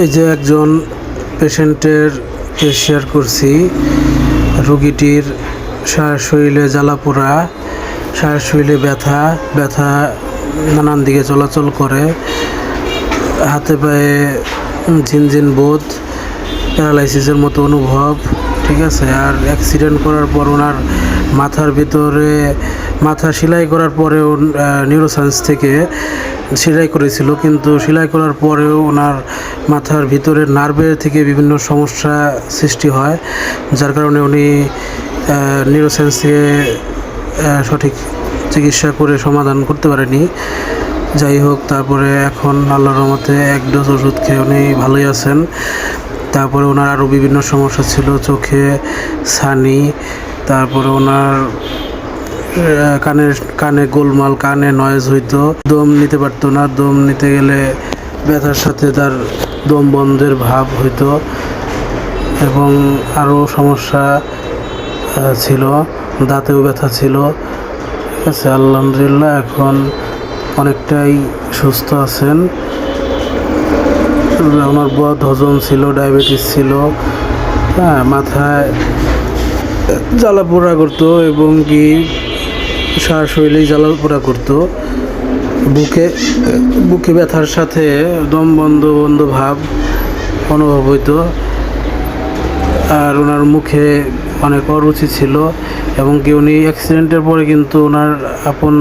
এই যে একজন পেশেন্টের কেস শেয়ার করছি। রোগীটির শরীরে জ্বালাপোড়া, শরীরে ব্যথা ব্যথা নানান দিকে চলাচল করে, হাতে পায়ে ঝিনঝিন বোধ, প্যারালাইসিসের মতো অনুভব, ঠিক আছে। আর অ্যাক্সিডেন্ট করার পর ওনার মাথার ভিতরে মাথা সেলাই করার পরেও নিউরোসায়েন্স থেকে সেলাই করেছিল, কিন্তু সেলাই করার পরেও ওনার মাথার ভিতরে নার্ভের থেকে বিভিন্ন সমস্যা সৃষ্টি হয়, যার কারণে উনি নিউরোসায়েন্স থেকে সঠিক চিকিৎসা করে সমাধান করতে পারেনি। যাই হোক, তারপরে এখন আল্লাহর রহমতে এক ডোজ ওষুধ খেয়ে উনি ভালোই আছেন। তারপরে ওনার আরও বিভিন্ন সমস্যা ছিল, চোখে ছানি, তারপরে ওনার কানে গোলমাল, কানে নয়েজ হইতো, দম নিতে পারতো না, দম নিতে গেলে ব্যথার সাথে তার দম বন্ধের ভাব হইতো, এবং আরও সমস্যা ছিল, দাঁতেও ব্যথা ছিল। ঠিক আছে, আলহামদুলিল্লাহ এখন অনেকটাই সুস্থ আছেন। ওনার বদ হজম ছিল, ডায়াবেটিস ছিল, হ্যাঁ, মাথায় জ্বালাপোড়া করতো এবং কি সারা শরীরেই জ্বালাপোড়া করতো, বুকে ব্যথার সাথে দম বন্ধ বন্ধ ভাব অনুভব হইতো। আর ওনার মুখে অনেক অরুচি ছিল, এবং কি উনি অ্যাক্সিডেন্টের পরে কিন্তু ওনার আপন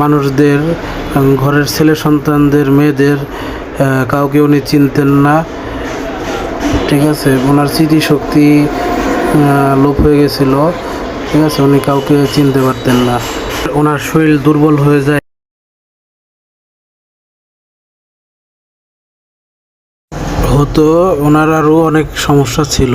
মানুষদের, ঘরের ছেলে সন্তানদের, মেয়েদের কাউকে উনি চিনতেন না। ঠিক আছে, ওনার স্মৃতিশক্তি লোপ হয়ে গেছিল। ঠিক আছে, উনি কাউকে চিনতে পারতেন না, ওনার শরীর দুর্বল হয়ে যায় হতো, ওনার আরও অনেক সমস্যা ছিল।